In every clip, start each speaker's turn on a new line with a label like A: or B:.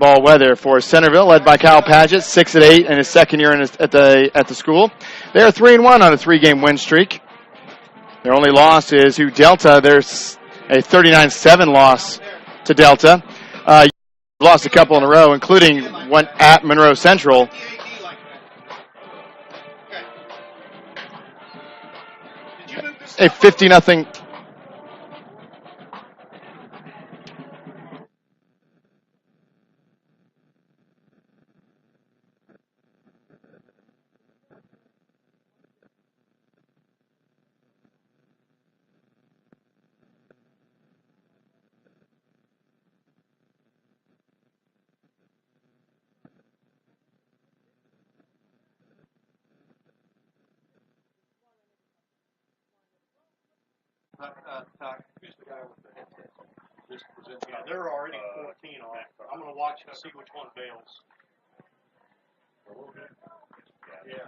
A: ball weather for Centerville, led by Kyle Paget, 6-8 in his second year at the school. They are 3-1 on a 3-game win streak. Their only loss is Delta. There's a 39-7 loss to Delta. Lost a couple in a row, including one at Monroe Central. A 50-0.
B: Yeah, they're already 14 on it. I'm going to watch and see which one bails. Yeah.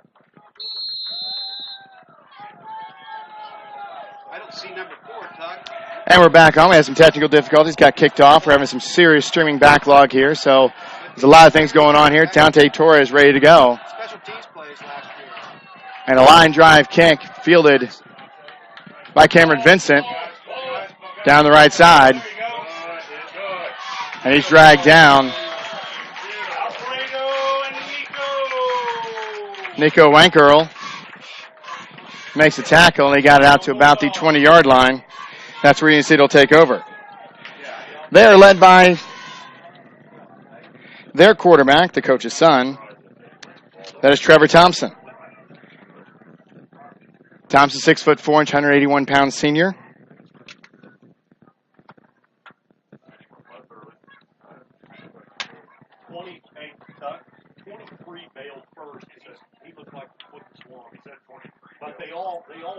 B: I don't see number 4, Tuck.
A: And we're back on. We had some technical difficulties. Got kicked off. We're having some serious streaming backlog here. So there's a lot of things going on here. Dante Torres ready to go.
B: Special teams plays last year.
A: And a line drive kick fielded by Cameron Vincent down the right side. And he's dragged down. Nico Wankerl makes a tackle, and he got it out to about the 20-yard line. That's where Union City will take over. They are led by their quarterback, the coach's son. That is Trevor Thompson. Thompson, 6'4", 181-pound senior.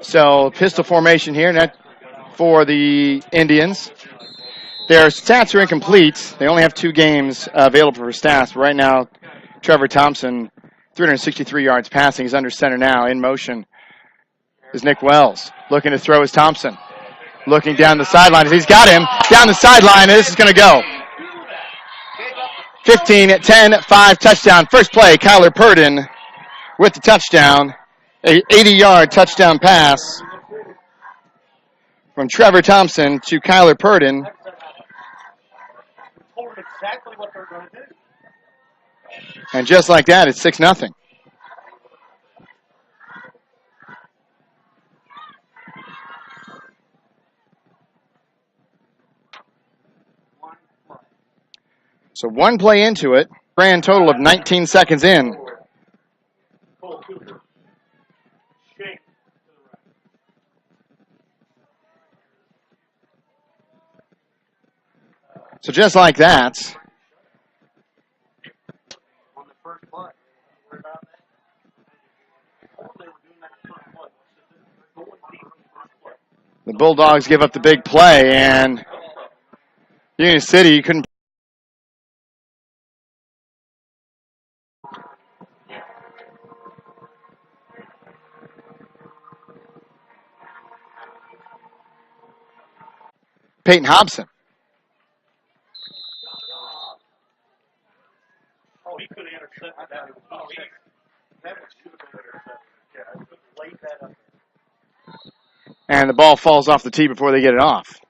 A: So pistol formation here for the Indians. Their stats are incomplete. They only have 2 games available for stats. But right now, Trevor Thompson, 363 yards passing. He's under center now. In motion is Nick Wells. Looking to throw is Thompson. Looking down the sideline. He's got him down the sideline, and this is going to go. 15-10-5 touchdown. First play, Kyler Purdon with the touchdown. A 80-yard touchdown pass from Trevor Thompson to Kyler Purdon. And just like that, it's 6-0. So one play into it, grand total of 19 seconds in. So just like that, the Bulldogs give up the big play, and Union City couldn't. Peyton Hobson.
B: Oh, he could have intercepted that. Oh, that should have been intercepted. Yeah, laid that up.
A: And the ball falls off the tee before they get it off.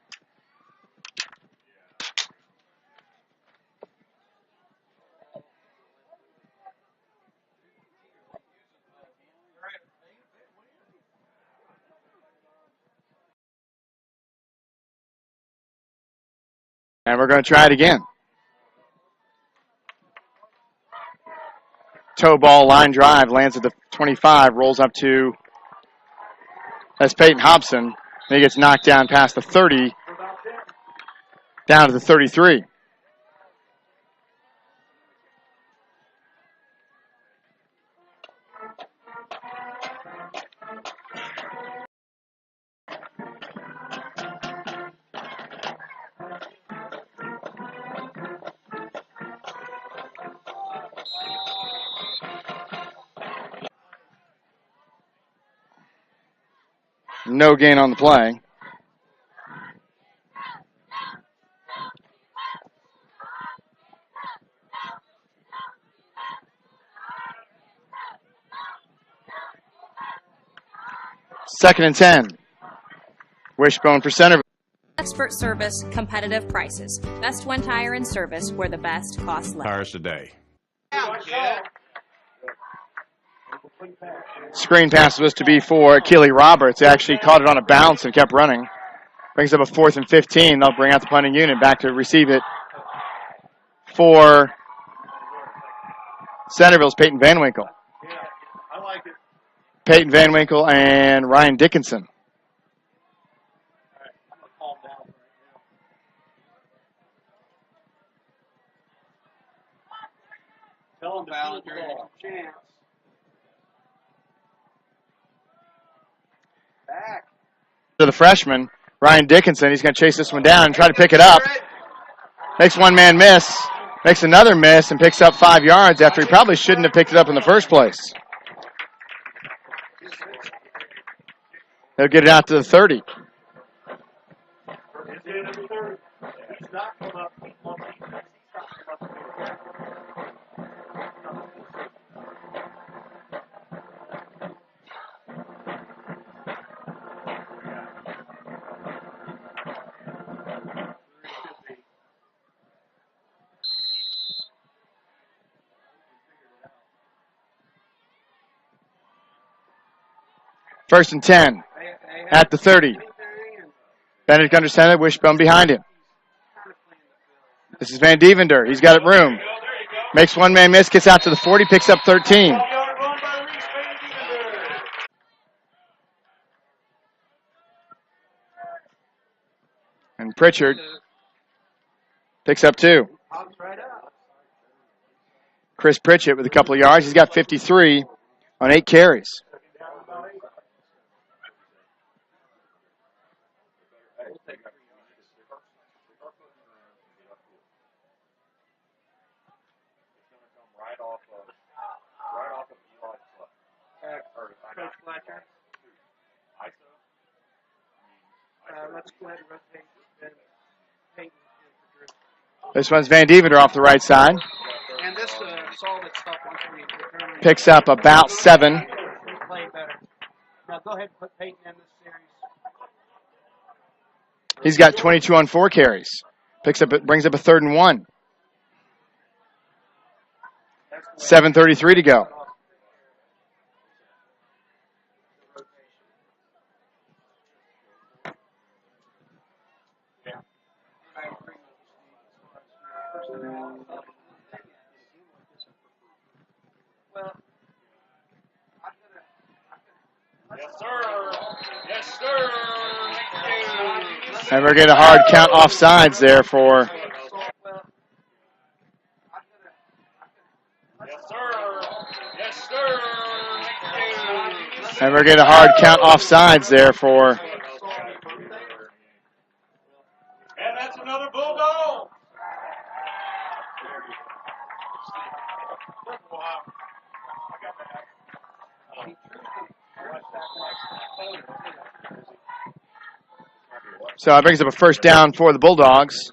A: And we're going to try it again. Toe ball, line drive, lands at the 25, rolls up to, that's Peyton Hobson. And he gets knocked down past the 30, down to the 33. No gain on the play. 2nd and 10. Wishbone for Centerville.
C: Expert service, competitive prices. Best One Tire and Service, where the best costs less.
D: Tires today.
A: Screen pass was to be for Keely Roberts. Actually caught it on a bounce and kept running. Brings up a 4th and 15. They'll bring out the punting unit back to receive it for Centerville's Peyton Van Winkle.
B: I like it.
A: Peyton Van Winkle and Ryan Dickinson.
B: I'm gonna calm down right now. Tell him Ballinger chance. Back.
A: To the freshman, Ryan Dickinson. He's going to chase this one down and try to pick it up. Makes one man miss. Makes another miss and picks up 5 yards after he probably shouldn't have picked it up in the first place. They'll get it out to the 30. First and 10 at the 30. Benedict under center, Wishbone behind him. This is Van Devender. He's got it room. Makes one man miss, gets out to the 40, picks up 13. And Pritchard picks up 2. Chris Pritchett with a couple of yards. He's got 53 on 8 carries.
B: Coach Fletcher. Let's go ahead and rotate Peyton.
A: This one's Van Devender off the right side.
B: And this solid stuff once we determine.
A: Picks up about 7.
B: Play better. Now go ahead and put Peyton in this series.
A: He's got 22 on 4 carries. Brings up a 3rd and 1. 7:33 to go.
B: Yes, sir. Yes, sir.
A: And we're getting a hard count offsides there for.
B: Yes, sir. Yes, sir.
A: And we're getting a hard count offsides there for.
B: And that's another Bulldog. Wow. I got that.
A: So it brings up a first down for the Bulldogs.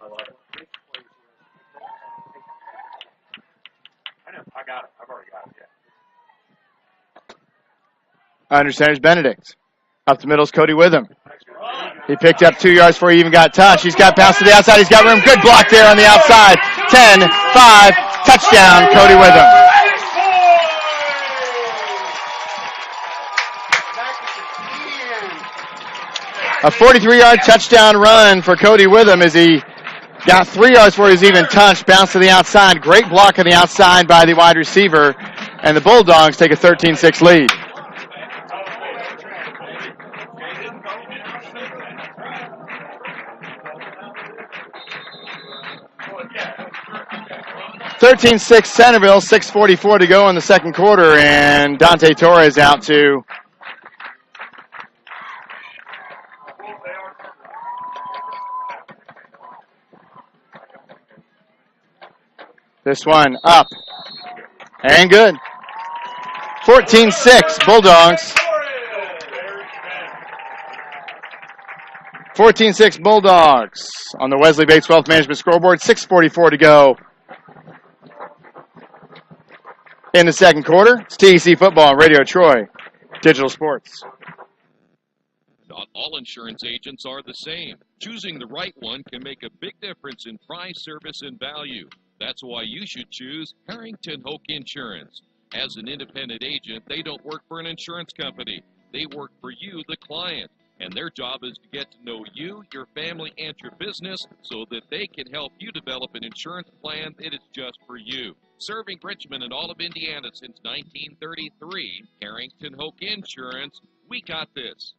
B: I got it. I've already got it.
A: I understand it's Benedict. Up the middle is Cody Witham. He picked up 2 yards before he even got touched. He's got pass to the outside. He's got room. Good block there on the outside. 10, 5, touchdown, Cody Witham. A 43-yard touchdown run for Cody Witham as he got 3 yards before he was even touched. Bounce to the outside. Great block on the outside by the wide receiver. And the Bulldogs take a 13-6 lead. (13-6) Centerville, 6:44 to go in the second quarter, and Dante Torres out to this one up and good. 14-6 Bulldogs. 14-6 Bulldogs on the Wesley Bates Wealth Management scoreboard. 6:44 to go in the second quarter. It's TEC Football on Radio Troy. Digital Sports.
D: Not all insurance agents are the same. Choosing the right one can make a big difference in price, service, and value. That's why you should choose Harrington Hoke Insurance. As an independent agent, they don't work for an insurance company. They work for you, the client. And their job is to get to know you, your family, and your business so that they can help you develop an insurance plan that is just for you. Serving Richmond and all of Indiana since 1933, Harrington Hoke Insurance, we got this.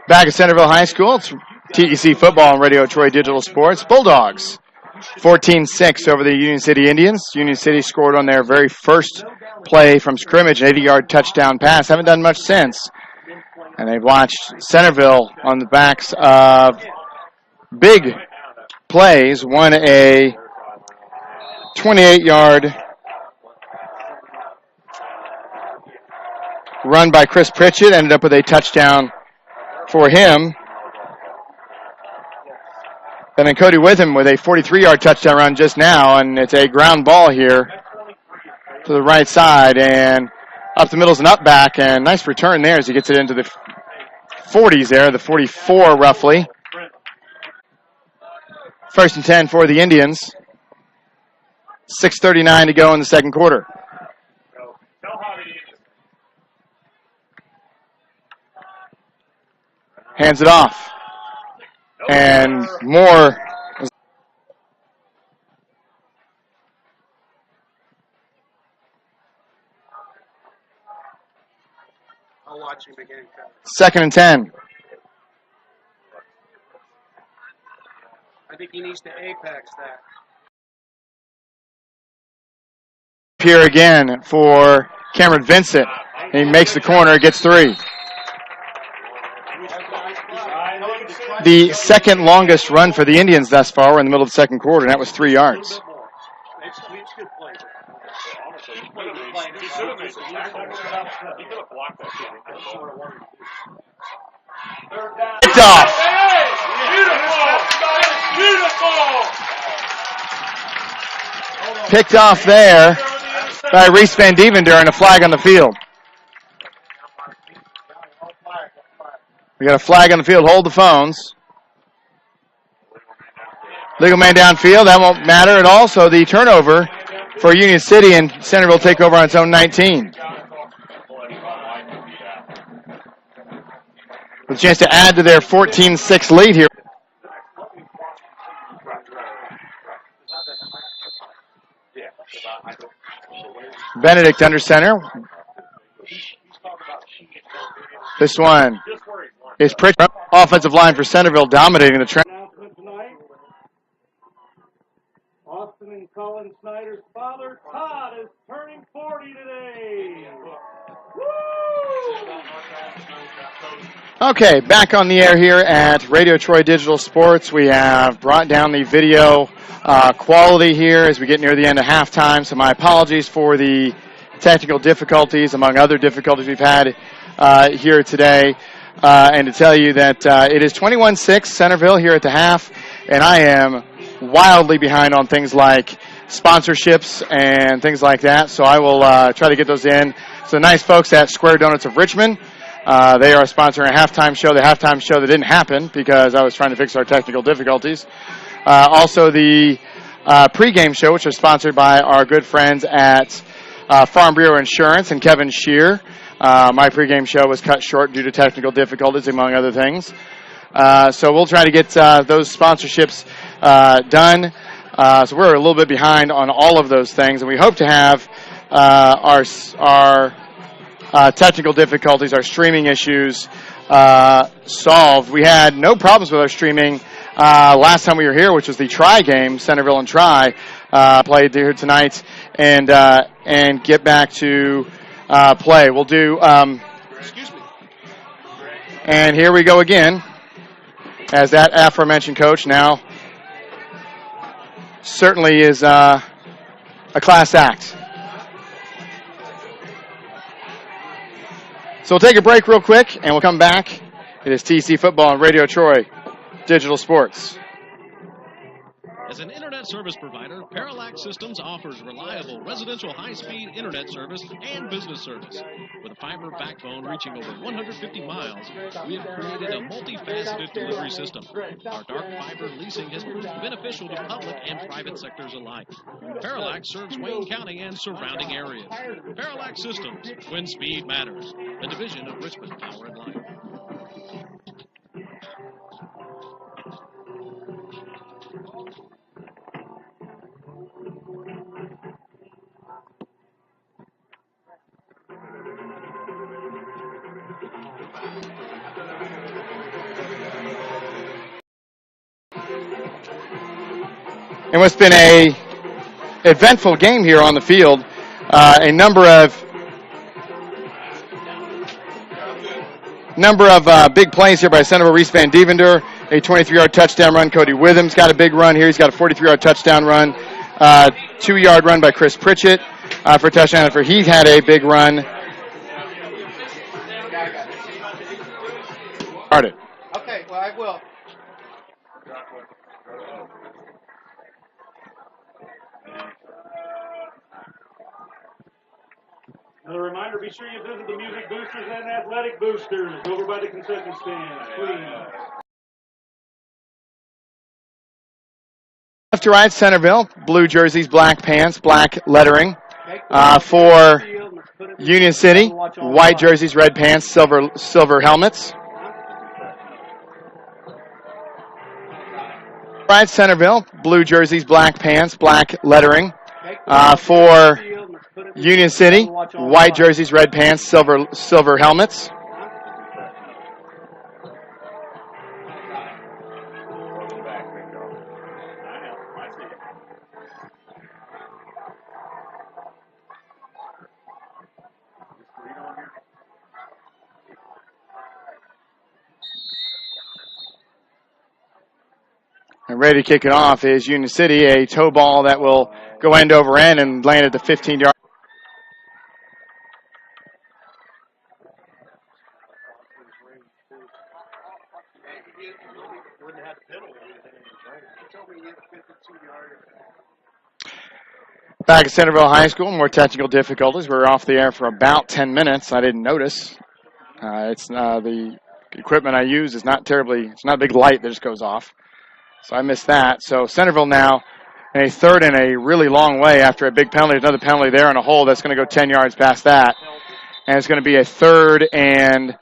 A: Back at Centerville High School, it's TEC football on Radio Troy Digital Sports. Bulldogs, 14-6 over the Union City Indians. Union City scored on their very first play from scrimmage, an 80-yard touchdown pass. Haven't done much since. And they've watched Centerville on the backs of big plays. Won a 28-yard run by Chris Pritchett. Ended up with a touchdown for him. And then Cody Witham with a 43-yard touchdown run just now, and it's a ground ball here to the right side, and up the middle is an up back, and nice return there as he gets it into the 40s there, the 44 roughly. 1st and 10 for the Indians. 6:39 to go in the second quarter. Hands it off. And more.
B: I'll watch him again.
A: 2nd and 10.
B: I think he needs to apex that.
A: Here again for Cameron Vincent. He makes the corner, gets 3. The second longest run for the Indians thus far. We're in the middle of the second quarter, and that was 3 yards. Picked off. Picked off there by Reese Van Devender and a flag on the field. We got a flag on the field. Hold the phones. Legal man downfield. That won't matter at all. So the turnover for Union City, and Centerville take over on its own 19. With a chance to add to their 14-6 lead here. Benedict under center. This one is Pritchett. Offensive line for Centerville dominating the trend.
B: Austin and Colin Snyder's father, Todd, is turning 40 today.
A: Okay, back on the air here at Radio Troy Digital Sports. We have brought down the video quality here as we get near the end of halftime, so my apologies for the technical difficulties, among other difficulties we've had here today. And to tell you that it is 21-6 Centerville here at the half, and I am wildly behind on things like sponsorships and things like that, so I will try to get those in. So the nice folks at Square Donuts of Richmond, they are sponsoring a halftime show. The halftime show that didn't happen because I was trying to fix our technical difficulties. Also the pregame show, which was sponsored by our good friends at Farm Bureau Insurance and Kevin Shear. My pregame show was cut short due to technical difficulties, among other things. So we'll try to get those sponsorships done. So we're a little bit behind on all of those things, and we hope to have our technical difficulties, our streaming issues solved. We had no problems with our streaming last time we were here, which was the Tri game, Centerville and Tri. played here tonight and get back to play. We'll do. And here we go again, as that aforementioned coach now certainly is a class act. So we'll take a break real quick, and we'll come back. It is TC Football on Radio Troy Digital Sports.
E: As an internet service provider, Parallax Systems offers reliable residential high-speed internet service and business service. With a fiber backbone reaching over 150 miles, we have created a multifaceted delivery system. Our dark fiber leasing has proved beneficial to public and private sectors alike. Parallax serves Wayne County and surrounding areas. Parallax Systems, when speed matters. A division of Richmond Power and Light.
A: And what's been a eventful game here on the field, a number of big plays here by Centerville. Reese Van Devender, a 23-yard touchdown run. Cody Withams got a big run here. He's got a 43-yard touchdown run. 2-yard run by Chris Pritchett for a touchdown. For he had a big run. Started.
F: Okay, well, I will.
B: Another reminder, be sure you visit the Music Boosters and Athletic Boosters over by the concession stand, please.
A: Left to right, Centerville. Blue jerseys, black pants, black lettering. For Union City, white jerseys, red pants, silver helmets. Right, Centerville. Blue jerseys, black pants, black lettering. For Union City, white jerseys, red pants, silver helmets. And ready to kick it off is Union City, a toe ball that will go end over end and land at the 15-yard. Back at Centerville High School, more technical difficulties. We were off the air for about 10 minutes. I didn't notice. It's the equipment I use is not terribly, it's not a big light that just goes off. So I missed that. So Centerville now in a third and a really long way after a big penalty. Another penalty there and a hole that's going to go 10 yards past that. And it's going to be a third and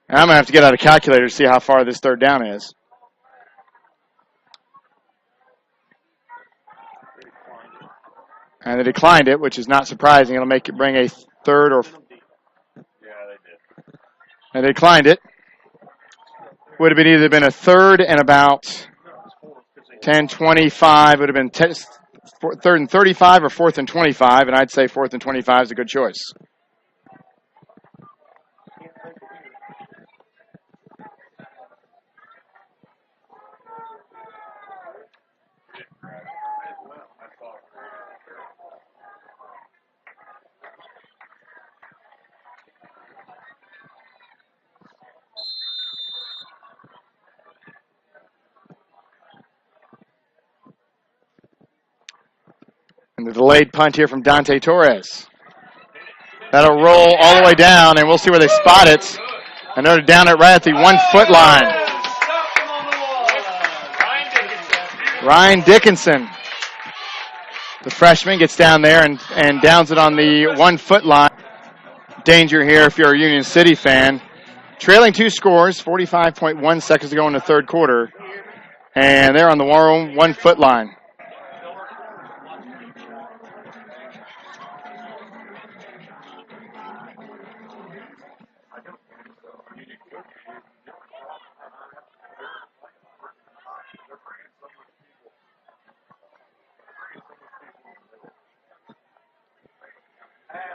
A: I'm going to have to get out a calculator to see how far this third down is. And they declined it, which is not surprising. It'll bring a third or... Yeah, they did. And they declined it. Would have been either been a third and about 10-25. Would have been third and 35 or fourth and 25. And I'd say fourth and 25 is a good choice. And the delayed punt here from Dante Torres. That'll roll all the way down, and we'll see where they spot it. And they're down it right at the 1 foot line. Ryan Dickinson. The freshman gets down there and downs it on the 1 foot line. Danger here if you're a Union City fan. Trailing 2 scores, 45.1 seconds to go in the third quarter. And they're on the 1 foot line.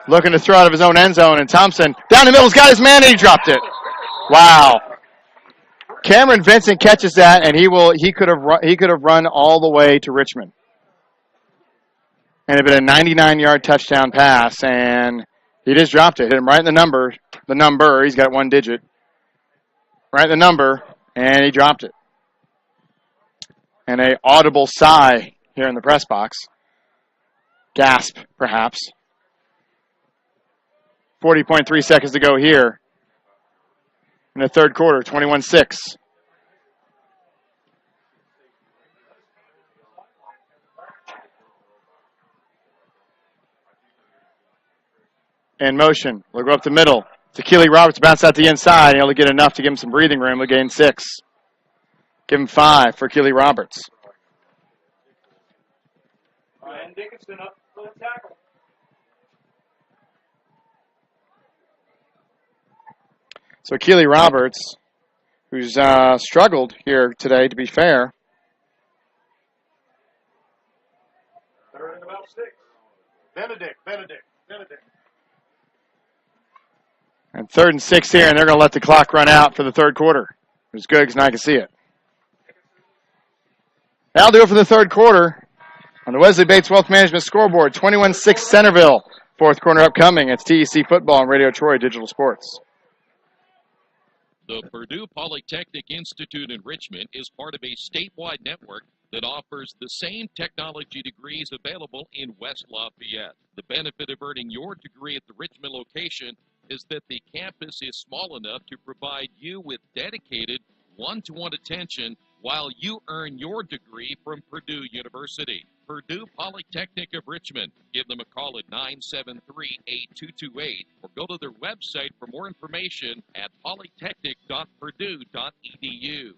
A: Looking to throw out of his own end zone, and Thompson down the middle's got his man, and he dropped it. Wow. Cameron Vincent catches that, and he could have run all the way to Richmond. And it had been a 99-yard touchdown pass, and he just dropped it. Hit him right in the number. He's got one digit. Right in the number, and he dropped it. And a audible sigh here in the press box. Gasp, perhaps. 40.3 seconds to go here in the third quarter, 21-6. In motion. We'll go up the middle. To Keely Roberts, bounce out the inside. He'll get enough to give him some breathing room. We'll gain 6. Give him 5 for Keely Roberts.
B: Ryan Dickinson up for the tackle.
A: So Keely Roberts, who's struggled here today, to be fair.
B: Third and about 6. Benedict.
A: And 3rd and 6 here, and they're going to let the clock run out for the third quarter. It was good because now I can see it. That'll do it for the third quarter. On the Wesley Bates Wealth Management scoreboard, 21-6 Centerville. Fourth quarter upcoming. It's TEC Football and Radio Troy Digital Sports.
D: The Purdue Polytechnic Institute in Richmond is part of a statewide network that offers the same technology degrees available in West Lafayette. The benefit of earning your degree at the Richmond location is that the campus is small enough to provide you with dedicated one-to-one attention while you earn your degree from Purdue University. Purdue Polytechnic of Richmond. Give them a call at 973-8228 or go to their website for more information at polytechnic.purdue.edu.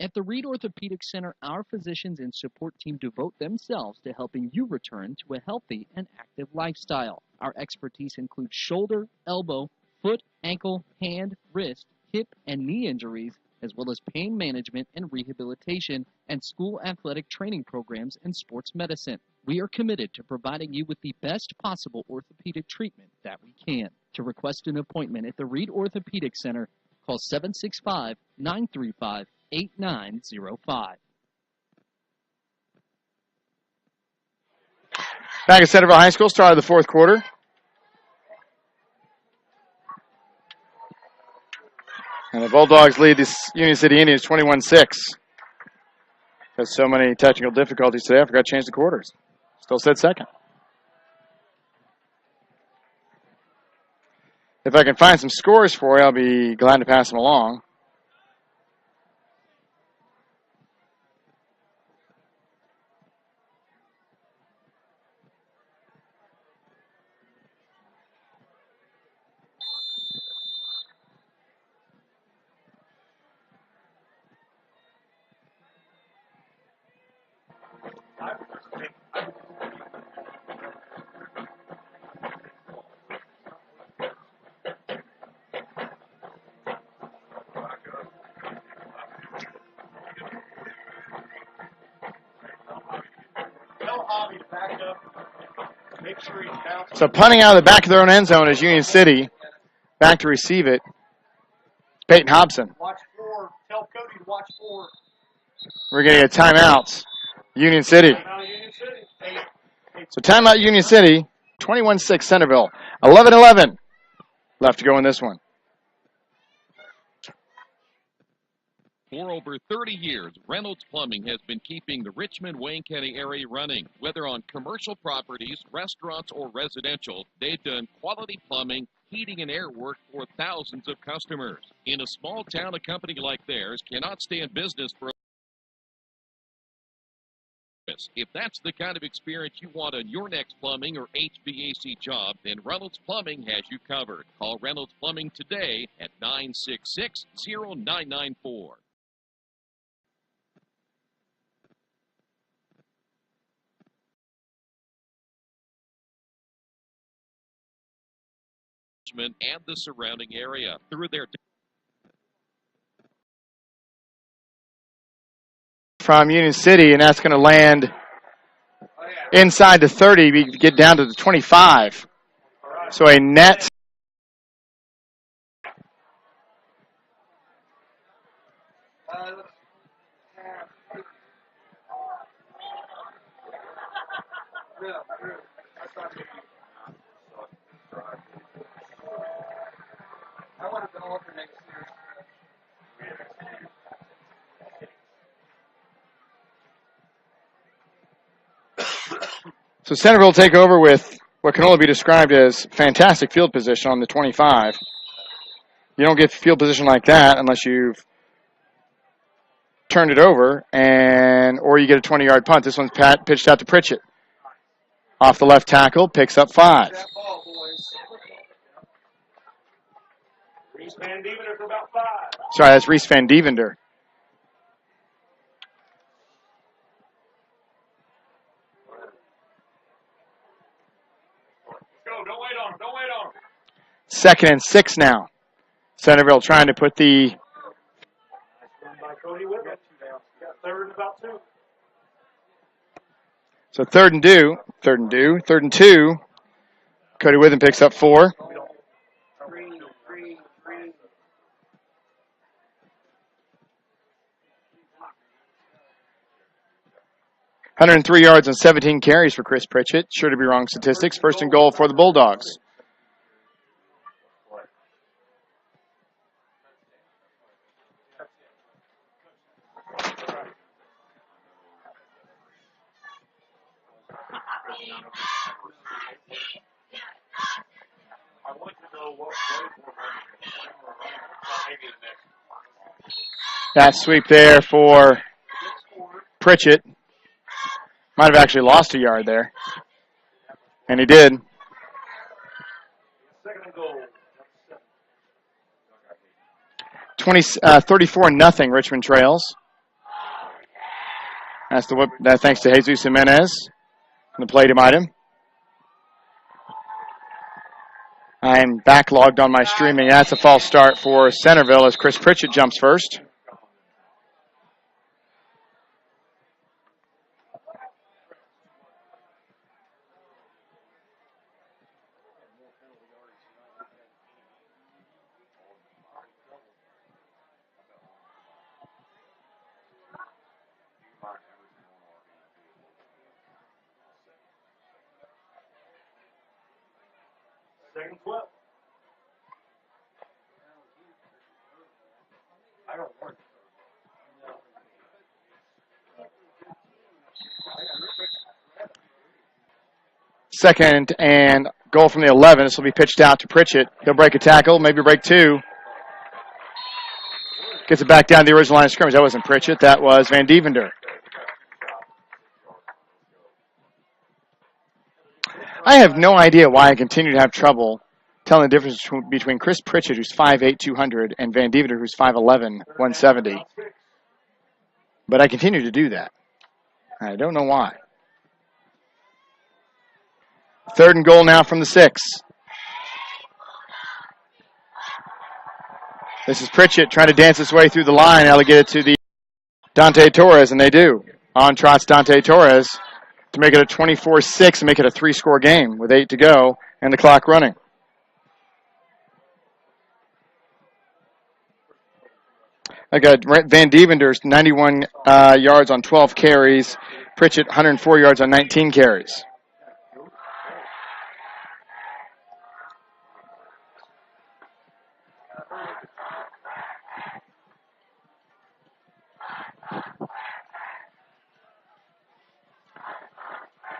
F: At the Reed Orthopedic Center, our physicians and support team devote themselves to helping you return to a healthy and active lifestyle. Our expertise includes shoulder, elbow, foot, ankle, hand, wrist, hip, and knee injuries, as well as pain management and rehabilitation and school athletic training programs and sports medicine. We are committed to providing you with the best possible orthopedic treatment that we can. To request an appointment at the Reed Orthopedic Center, call 765-935-8905.
A: Back at Centerville High School, start of the fourth quarter. And the Bulldogs lead the Union City Indians 21-6. Has so many technical difficulties today, I forgot to change the quarters. Still said second. If I can find some scores for you, I'll be glad to pass them along. So punting out of the back of their own end zone is Union City. Back to receive it. Peyton Hobson.
B: Watch 4. Tell Cody to watch 4.
A: We're going to get timeouts. Union City. So timeout Union City. 21-6 Centerville. 11-11 left to go in this one.
D: For over 30 years, Reynolds Plumbing has been keeping the Richmond-Wayne County area running. Whether on commercial properties, restaurants, or residential, they've done quality plumbing, heating, and air work for thousands of customers. In a small town, a company like theirs cannot stay in business for if that's the kind of experience you want on your next plumbing or HVAC job, then Reynolds Plumbing has you covered. Call Reynolds Plumbing today at 966-0994. And the surrounding area through their
A: from Union City, and that's going to land inside the 30, we get down to the 25. So a net. So Centerville will take over with what can only be described as fantastic field position on the 25. You don't get field position like that unless you've turned it over or you get a 20-yard punt. This one's pitched out to Pritchett. Off the left tackle, picks up 5.
B: Reese Van Deventer for about 5.
A: Sorry, that's Reese Van Deventer.
B: Go, don't wait on him, don't wait on him.
A: 2nd and 6 now. Centerville trying to put the...
B: Nice run by Cody Whitman. Got 3rd and about 2.
A: So 3rd and 2. Cody Withen picks up 4. ...103 yards and 17 carries for Chris Pritchett. Sure to be wrong statistics. 1st and goal for the Bulldogs. That sweep there for Pritchett. Might have actually lost a yard there. And he did.
B: 2nd and goal.
A: 34-0 Richmond trails. That's thanks to Jesus Jimenez. The play to item. I'm backlogged on my streaming. That's a false start for Centerville as Chris Pritchett jumps first.
B: Second 12. I don't work.
A: Second and goal from the 11. This will be pitched out to Pritchett. He'll break a tackle, maybe break 2. Gets it back down the original line of scrimmage. That wasn't Pritchett. That was Van Deventer. I have no idea why I continue to have trouble telling the difference between Chris Pritchett, who's 5'8", 200, and Van Deventer, who's 5'11", 170. But I continue to do that. I don't know why. 3rd and goal now from the 6. This is Pritchett trying to dance his way through the line. Now to get it to the Dante Torres, and they do. On trots Dante Torres to make it a 24-6 and make it a 3-score game with 8 to go and the clock running. I got Van Deventer's 91 yards on 12 carries. Pritchett 104 yards on 19 carries.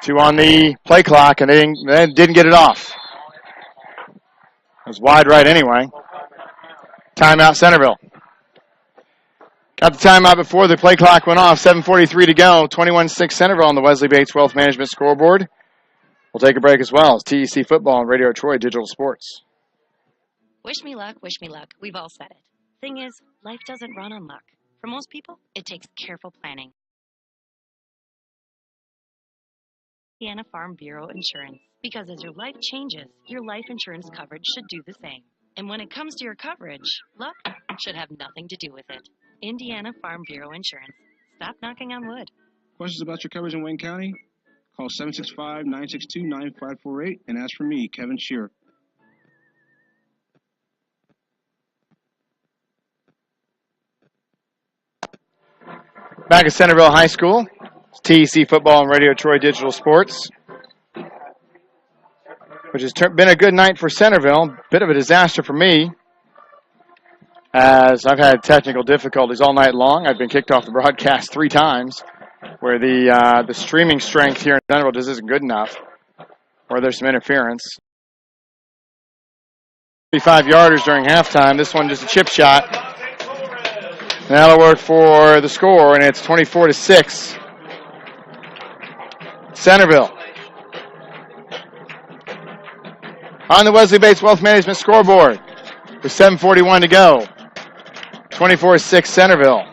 A: Two on the play clock, and they didn't get it off. It was wide right anyway. Timeout Centerville. Got the timeout before the play clock went off. 7:43 to go. 21-6 Centerville on the Wesley Bates Wealth Management scoreboard. We'll take a break as well. It's TEC Football and Radio Troy Digital Sports.
G: Wish me luck, wish me luck. We've all said it. Thing is, life doesn't run on luck. For most people, it takes careful planning. Indiana Farm Bureau Insurance. Because as your life changes, your life insurance coverage should do the same. And when it comes to your coverage, luck should have nothing to do with it. Indiana Farm Bureau Insurance. Stop knocking on wood.
H: Questions about your coverage in Wayne County? Call 765-962-9548 and ask for me, Kevin Shearer.
A: Back at Centerville High School, TEC Football and Radio Troy Digital Sports, which has been a good night for Centerville. Bit of a disaster for me, as I've had technical difficulties all night long. I've been kicked off the broadcast 3 times, where the streaming strength here in Centerville just isn't good enough, or there's some interference. 35-yarders during halftime. This one just a chip shot. And that'll work for the score, and it's 24-6. Centerville. On the Wesley Bates Wealth Management scoreboard with 7:41 to go. 24-6 Centerville.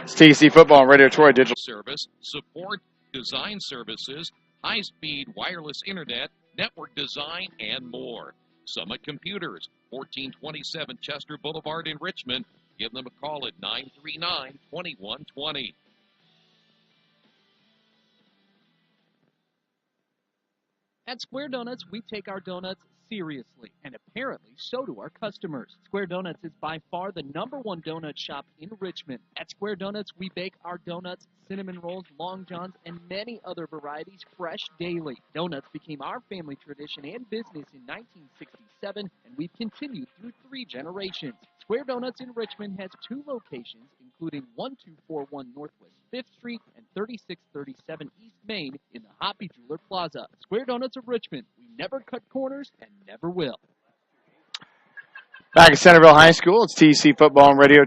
A: It's TC Football and Radio Troy Digital
D: Service, support, design services, high-speed wireless internet, network design, and more. Summit Computers, 1427 Chester Boulevard in Richmond. Give them a call at 939-2120.
F: At Square Donuts, we take our donuts seriously, and apparently so do our customers. Square Donuts is by far the #1 donut shop in Richmond. At Square Donuts, we bake our donuts, cinnamon rolls, long johns, and many other varieties fresh daily. Donuts became our family tradition and business in 1967, and we've continued through 3 generations. Square Donuts in Richmond has 2 locations, including 1241 Northwest 5th Street and 3637 East Main in the Hoppy Jeweler Plaza. Square Donuts of Richmond. We never cut corners and never will.
A: Back at Centerville High School, it's TC Football and Radio.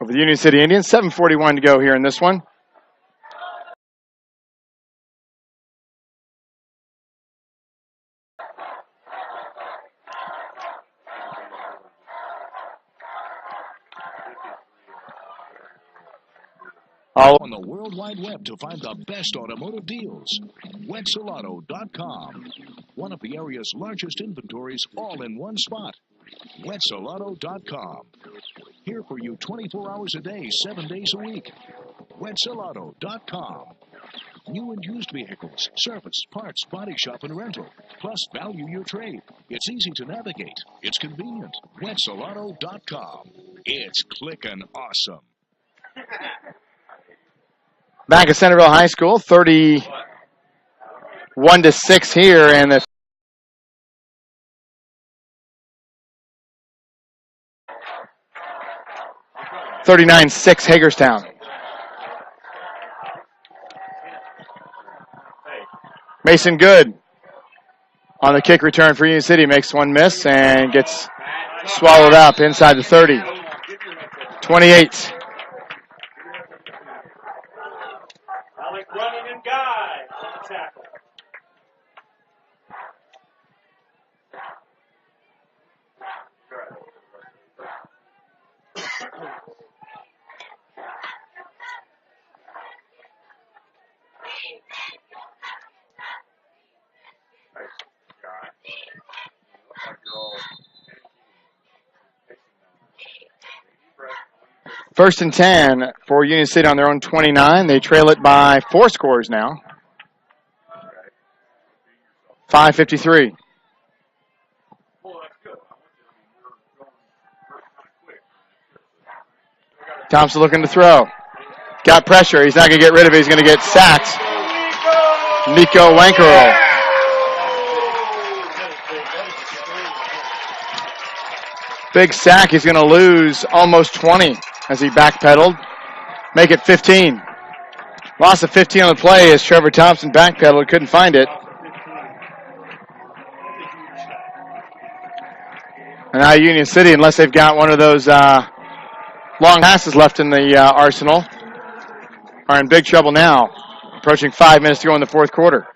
A: Over the Union City Indians, 7:41 to go here in this one.
I: On the World Wide Web to find the best automotive deals. Wetzelauto.com. One of the area's largest inventories all in one spot. Wetzelauto.com. Here for you 24 hours a day, 7 days a week. Wetzelauto.com. New and used vehicles, service, parts, body shop, and rental. Plus, value your trade. It's easy to navigate. It's convenient. Wetzelauto.com. It's clickin' awesome.
A: Back at Centerville High School, 31-6 here in the 39-6 Hagerstown. Mason Good on the kick return for Union City, makes one miss and gets swallowed up inside the 30. 28.
B: Running and guy on the tackle.
A: First and 10 for Union City on their own 29. They trail it by 4 scores now. 5:53. Thompson looking to throw. Got pressure. He's not going to get rid of it. He's going to get sacked. Nico Wankerl. Big sack. He's going to lose almost 20 as he backpedaled. Make it 15. Loss of 15 on the play as Trevor Thompson backpedaled. Couldn't find it. And now Union City, unless they've got one of those long passes left in the arsenal, are in big trouble now. Approaching 5 minutes to go in the fourth quarter.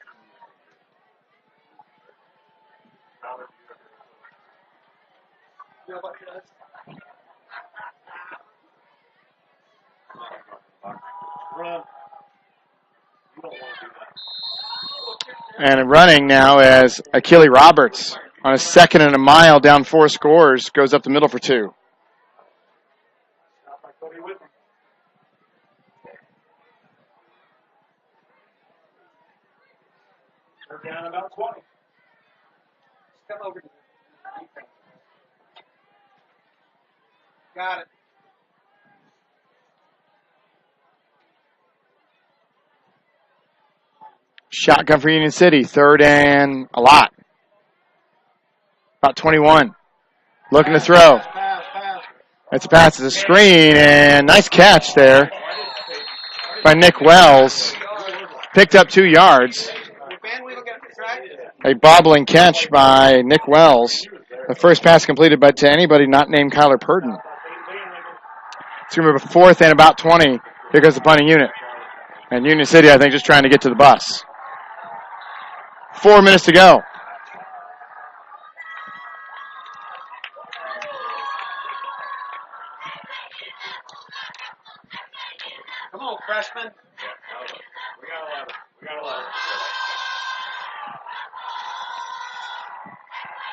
A: And running now as Achille Roberts on a 2nd and a mile, down 4 scores, goes up the middle for 2.
B: down about 20.
J: Come over to Got it.
A: Shotgun for Union City. 3rd and a lot. About 21. Looking to throw. That's a pass to the screen, and nice catch there by Nick Wells. Picked up 2 yards. A bobbling catch by Nick Wells. The first pass completed to anybody not named Kyler Purden. It's going to be a 4th and about 20. Here goes the punting unit. And Union City, I think, just trying to get to the bus. 4 minutes to go.
J: Come on, freshman.
B: We got 11. We got 11.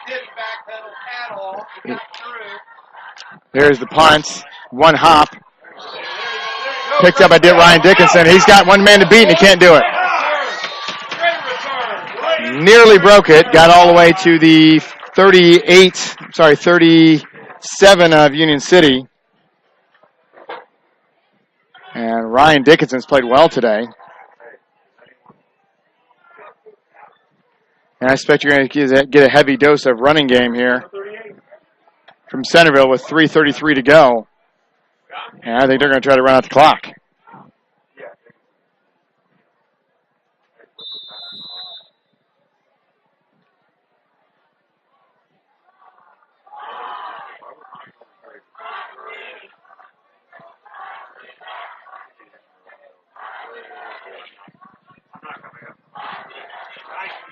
J: Didn't backpedal at all. He got through.
A: There's the punt. 1 hop. Picked up by Ryan Dickinson. He's got 1 man to beat, and he can't do it. Nearly broke it. Got all the way to the 37 of Union City. And Ryan Dickinson's played well today. And I expect you're going to get a heavy dose of running game here from Centerville with 3:33 to go. And I think they're going to try to run out the clock.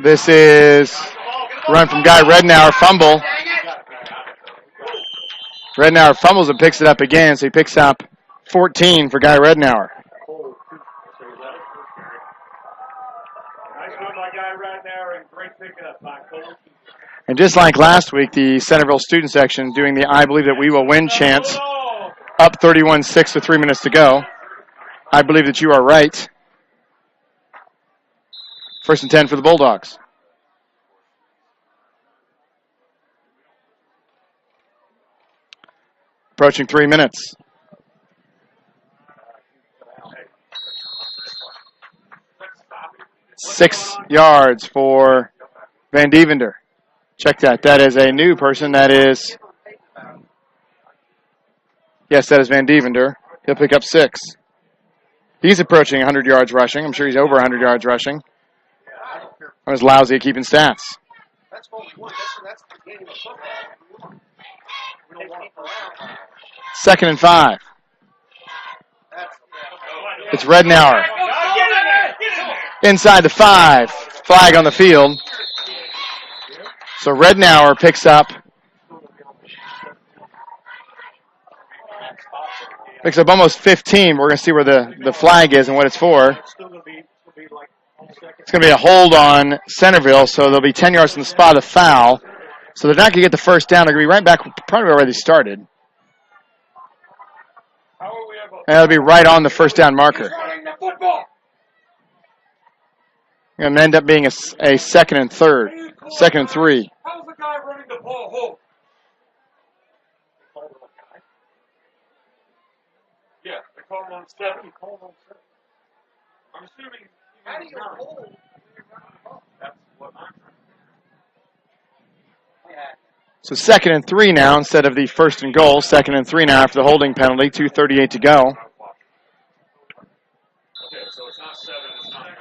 A: This is run from Guy Rednauer, fumble. Rednauer fumbles and picks it up again, so he picks up 14 for Guy Rednauer. And just like last week, the Centerville student section doing the I Believe That We Will Win chant, up 31-6 with 3 minutes to go. I believe that you are right. 1st and 10 for the Bulldogs. Approaching 3 minutes. Six yards for Van Devender. Check that. That is a new person. That is, yes, that is Van Devender. He'll pick up 6. He's approaching 100 yards rushing. I'm sure he's over 100 yards rushing. I was lousy at keeping stats.
J: That's what we want. That's the game of football. We don't want to
A: 2nd and 5. It's Rednauer. Inside the 5. Flag on the field. So Rednauer picks up almost 15. We're going to see where the flag is and what it's for. It's going to be a hold on Centerville, so they'll be 10 yards from the spot of foul. So they're not going to get the first down. They're going to be right back probably where they started. And they'll be right on the first down marker. Going to end up being a 2nd and 3. 2nd and 3.
B: How's the guy running the ball home? Yeah, they call him on 7. I'm assuming.
J: How do you hold?
B: That's what I'm trying.
A: So 2nd and 3 now instead of the 1st and goal. 2nd and 3 now after the holding penalty. 2:38 to go.
B: Okay, so it's not 7, it's not 9.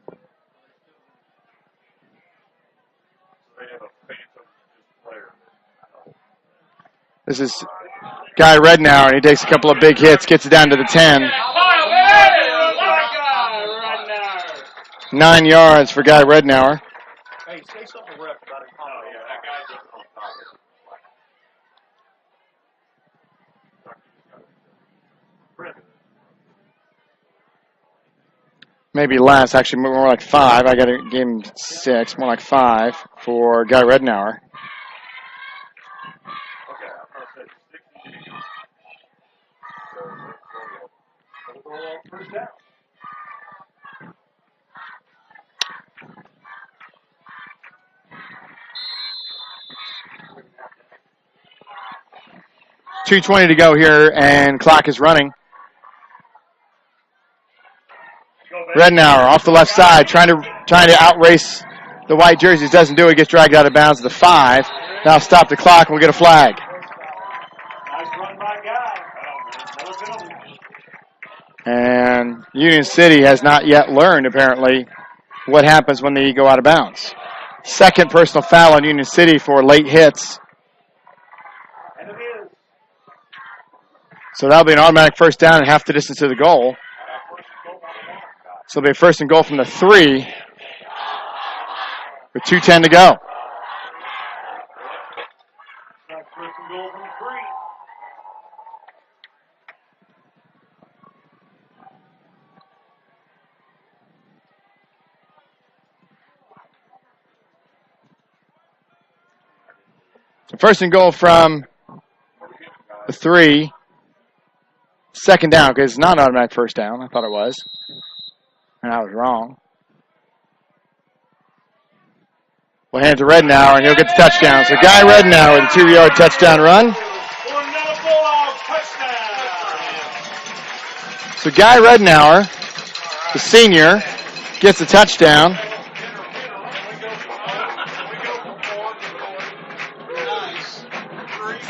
B: So they have a phantom player.
A: This is Guy Rednauer, and he takes a couple of big hits, gets it down to the 10. 9 yards for Guy Rednauer.
B: Hey, say something to ref about it. Oh, yeah, that guy just on top of it.
A: Maybe less, actually more like 5. I got to give him 6, more like 5 for Guy Rednauer. 2:20 to go here, and clock is running. Redenauer off the left side, trying to outrace the white jerseys. Doesn't do it. Gets dragged out of bounds at the 5. Now stop the clock, and we'll get a flag.
B: Nice run by Guy.
A: And Union City has not yet learned, apparently, what happens when they go out of bounds. Second personal foul on Union City for late hits.
B: And it is.
A: So that'll be an automatic first down and half the distance to the goal. So it'll be a first and goal from the 3 with 2:10 to go.
B: First and goal from 3.
A: First and goal from the 3. Second down, because it's not an automatic first down. I thought it was. And I was wrong. We'll hand it to Redenauer, and he'll get the touchdown. So Guy Redenauer with a 2-yard touchdown run. So Guy Redenauer, the senior, gets a touchdown.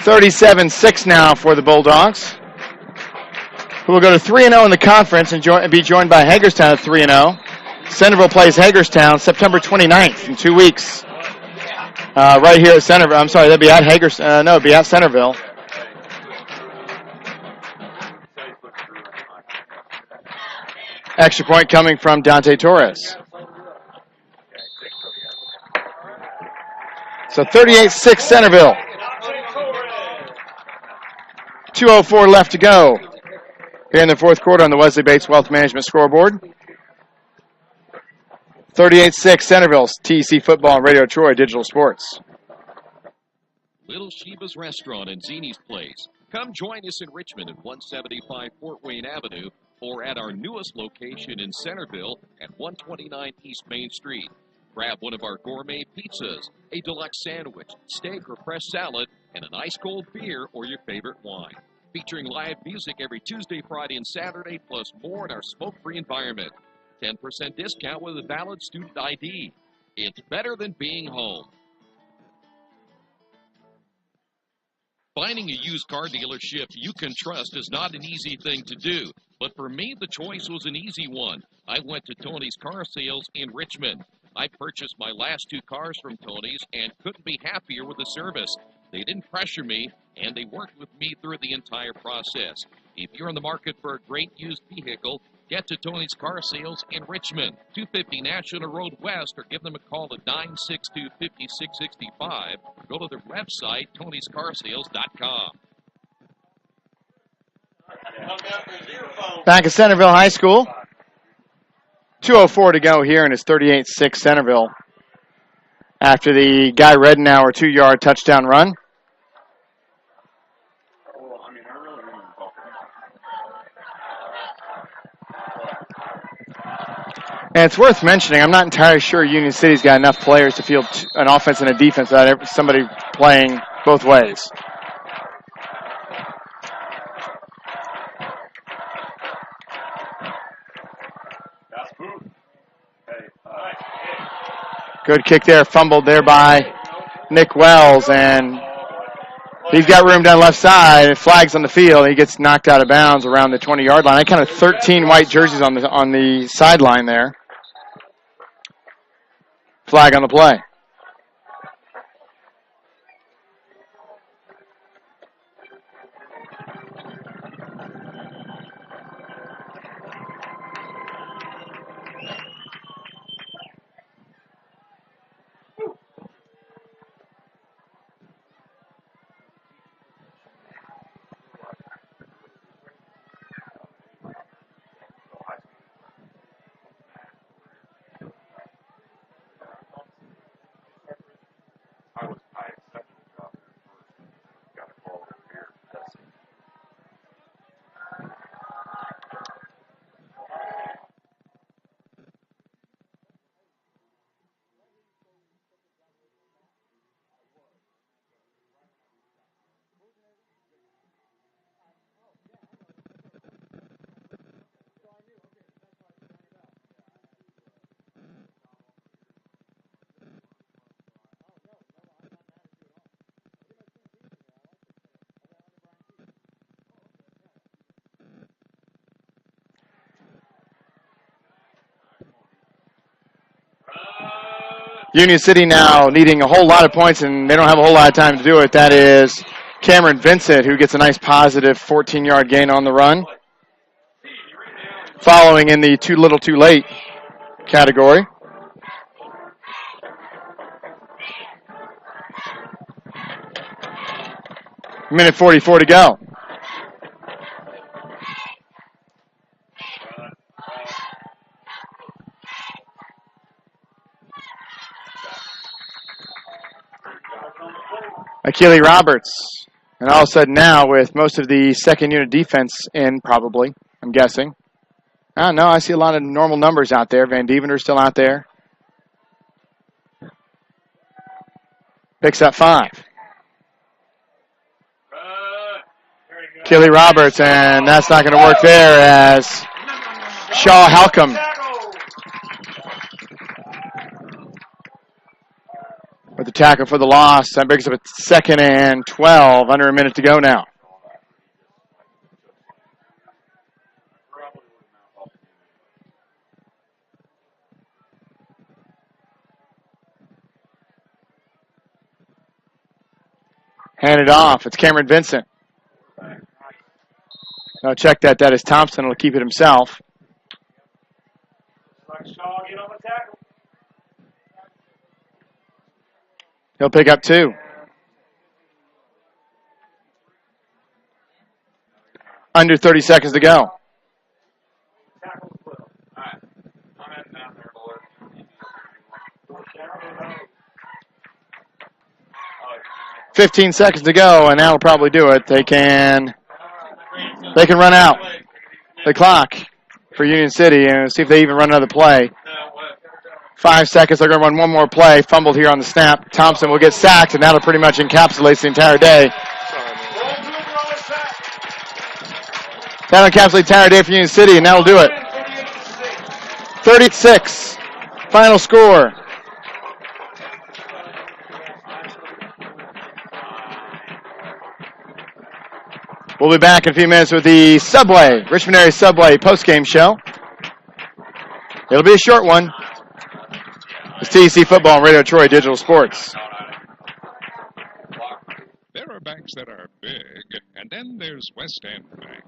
A: $37-6 now for the Bulldogs, who will go to 3-0 in the conference and be joined by Hagerstown at 3-0. Centerville plays Hagerstown September 29th in 2 weeks. Right here at Centerville. I'm sorry, that'd be at Hagerstown. No, it'd be at Centerville. Extra point coming from Dante Torres. So 38-6 Centerville. 2:04 left to go here in the fourth quarter on the Wesley Bates Wealth Management scoreboard. 38-6 Centerville, TC Football and Radio Troy Digital Sports.
D: Little Sheba's Restaurant and Zini's Place. Come join us in Richmond at 175 Fort Wayne Avenue or at our newest location in Centerville at 129 East Main Street. Grab one of our gourmet pizzas, a deluxe sandwich, steak or fresh salad, and an ice cold beer or your favorite wine. Featuring live music every Tuesday, Friday, and Saturday, plus more in our smoke-free environment. 10% discount with a valid student ID. It's better than being home. Finding a used car dealership you can trust is not an easy thing to do, but for me, the choice was an easy one. I went to Tony's Car Sales in Richmond. I purchased my last 2 cars from Tony's and couldn't be happier with the service. They didn't pressure me, and they worked with me through the entire process. If you're in the market for a great used vehicle, get to Tony's Car Sales in Richmond, 250 National Road West, or give them a call at 962-5665, or go to their website, tonyscarsales.com.
A: Back at Centerville High School. 2:04 to go here, and it's 38-6 Centerville after the Guy Redenauer 2-yard touchdown run. And it's worth mentioning, I'm not entirely sure Union City's got enough players to field an offense and a defense without somebody playing both ways. Good kick there, fumbled there by Nick Wells, and he's got room down left side. Flags on the field. He gets knocked out of bounds around the 20-yard line. I counted 13 white jerseys on the sideline there. Flag on the play. Union City now needing a whole lot of points, and they don't have a whole lot of time to do it. That is Cameron Vincent, who gets a nice positive 14-yard gain on the run. Following in the too little too late category. Minute 44 to go. Akili Roberts. And all of a sudden now, with most of the second unit defense in, probably, I'm guessing. No, I see a lot of normal numbers out there. Van Deventer's still out there. Picks up 5. Akili Roberts, and that's not going to work there as Shaw Halcomb with the tackle for the loss. That brings up a 2nd and 12, under a minute to go now. Handed off. It's Cameron Vincent. No, check that. That is Thompson. Will keep it himself. He'll pick up 2. Under 30 seconds to go. 15 seconds to go, and that'll probably do it. They can run out the clock for Union City and see if they even run another play. 5 seconds. They're going to run one more play. Fumbled here on the snap. Thompson will get sacked, and that'll pretty much encapsulate the entire day. That'll encapsulate the entire day for Union City, and that'll do it. 36. Final score. We'll be back in a few minutes with the Subway, Richmond Area Subway postgame show. It'll be a short one. It's TEC Football and Radio Troy Digital Sports.
K: There are banks that are big, and then there's West End Bank.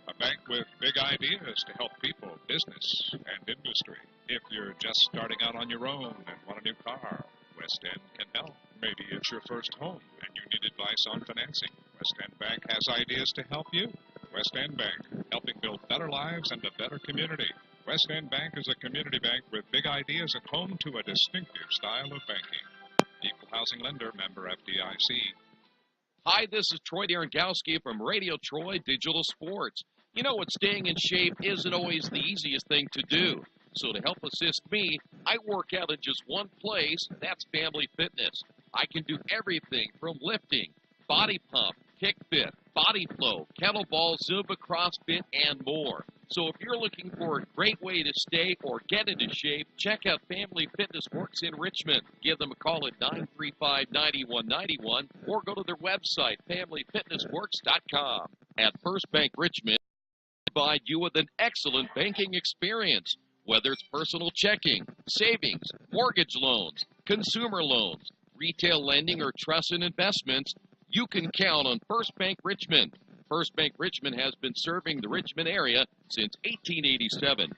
K: A bank with big ideas to help people, business, and industry. If you're just starting out on your own and want a new car, West End can help. Maybe it's your first home and you need advice on financing. West End Bank has ideas to help you. West End Bank, helping build better lives and a better community. West End Bank is a community bank with big ideas and home to a distinctive style of banking. Equal housing lender, member FDIC.
D: Hi, this is Troy Darengowski from Radio Troy Digital Sports. You know what, staying in shape isn't always the easiest thing to do. So to help assist me, I work out in just one place, and that's Family Fitness. I can do everything from lifting, body pump, kick fit, body flow, kettlebell, Zumba, CrossFit, and more. So if you're looking for a great way to stay or get into shape, check out Family Fitness Works in Richmond. Give them a call at 935-9191 or go to their website, familyfitnessworks.com. At First Bank Richmond, we provide you with an excellent banking experience. Whether it's personal checking, savings, mortgage loans, consumer loans, retail lending, or trust and investments, you can count on First Bank Richmond. First Bank Richmond has been serving the Richmond area since 1887.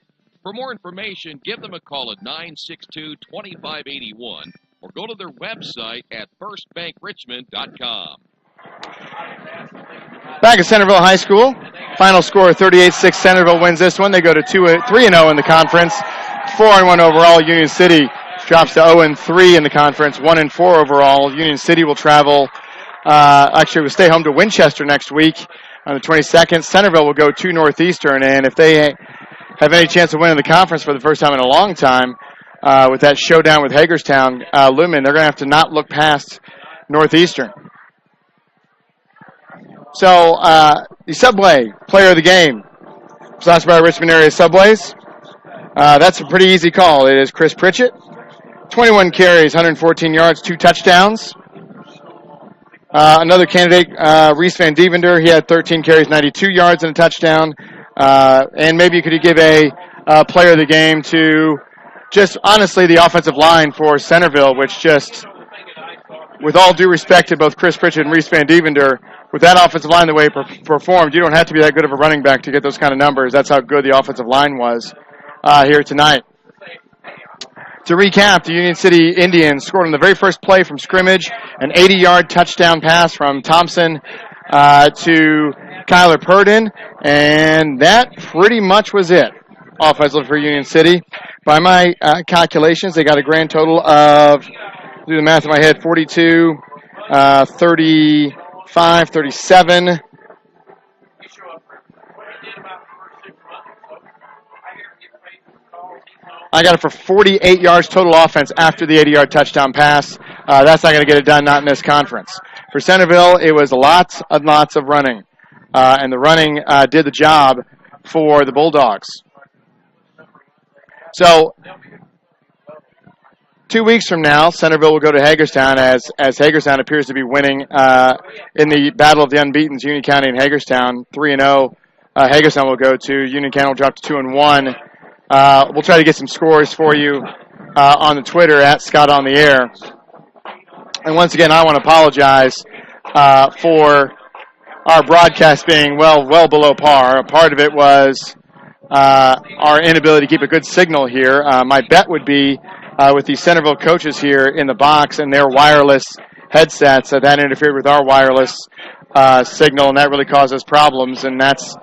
D: For more information, give them a call at 962-2581 or go to their website at firstbankrichmond.com.
A: Back at Centerville High School. Final score 38-6. Centerville wins this one. They go to 3-0 in the conference. 4-1 overall. Union City drops to 0-3 in the conference. 1-4 overall. Union City will travel. Actually, will stay home to Winchester next week on the 22nd. Centerville will go to Northeastern, and if they have any chance of winning the conference for the first time in a long time, with that showdown with Hagerstown looming, they're going to have to not look past Northeastern. So, the Subway Player of the Game, sponsored by Richmond Area Subways. That's a pretty easy call. It is Chris Pritchett. 21 carries, 114 yards, 2 touchdowns. Another candidate, Reese Van Devender, he had 13 carries, 92 yards and a touchdown. And maybe you could give a Player of the Game to just honestly the offensive line for Centerville, which just, with all due respect to both Chris Pritchett and Reese Van Devender, with that offensive line the way it performed, you don't have to be that good of a running back to get those kind of numbers. That's how good the offensive line was here tonight. To recap, the Union City Indians scored on the very first play from scrimmage, an 80-yard touchdown pass from Thompson to Kyler Purdon, and that pretty much was it offensively for Union City. By my calculations, they got a grand total of, do the math in my head, 42, 35, 37. I got it for 48 yards total offense after the 80-yard touchdown pass. That's not going to get it done, not in this conference. For Centerville, it was lots and lots of running. And the running did the job for the Bulldogs. So 2 weeks from now, Centerville will go to Hagerstown as Hagerstown appears to be winning in the Battle of the Unbeatens, Union County and Hagerstown. 3-0. Hagerstown will go to. Union County will drop to 2-1. We'll try to get some scores for you on the Twitter at Scott on the Air. And once again, I want to apologize for our broadcast being well below par. A part of it was our inability to keep a good signal here. My bet would be with the Centerville coaches here in the box and their wireless headsets that interfered with our wireless signal, and that really causes problems. And that's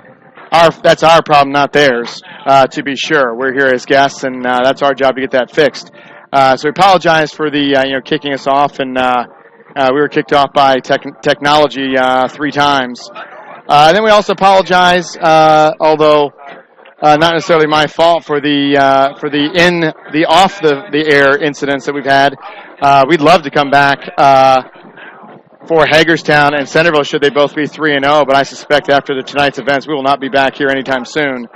A: our problem, not theirs, to be sure. We're here as guests, and that's our job to get that fixed. So we apologize for the kicking us off, and we were kicked off by technology 3 times. And then we also apologize, although not necessarily my fault, for the off the air incidents that we've had. We'd love to come back for Hagerstown and Centerville should they both be 3-0, but I suspect after tonight's events we will not be back here anytime soon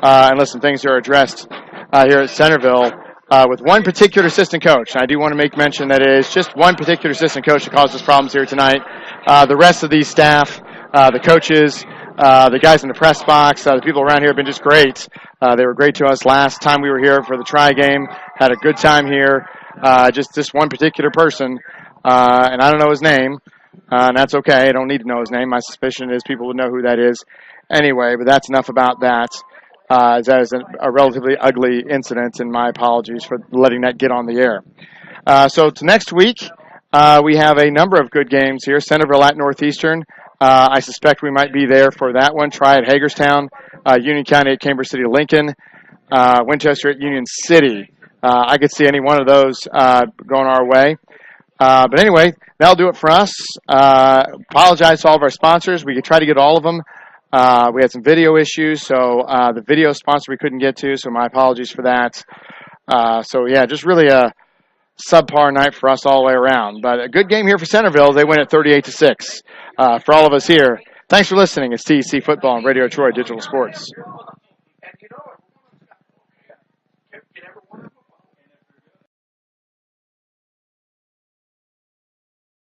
A: unless some things are addressed here at Centerville with one particular assistant coach. And I do want to make mention that it is just one particular assistant coach that caused us problems here tonight. The rest of these staff, the coaches, the guys in the press box, the people around here have been just great. They were great to us last time we were here for the try game. Had a good time here. Just this one particular person, and I don't know his name. And that's okay. I don't need to know his name. My suspicion is people would know who that is anyway, but that's enough about that. That is a relatively ugly incident, and my apologies for letting that get on the air. So to next week, we have a number of good games here. Centerville at Northeastern. I suspect we might be there for that one. Try at Hagerstown. Union County at Cambridge City Lincoln. Winchester at Union City. I could see any one of those going our way. But anyway, that'll do it for us. Apologize to all of our sponsors. We could try to get all of them. We had some video issues, so the video sponsor we couldn't get to, so my apologies for that. So, yeah, just really a subpar night for us all the way around. But a good game here for Centerville. They win at 38-6. For all of us here, thanks for listening. It's TEC Football on Radio Troy Digital Sports.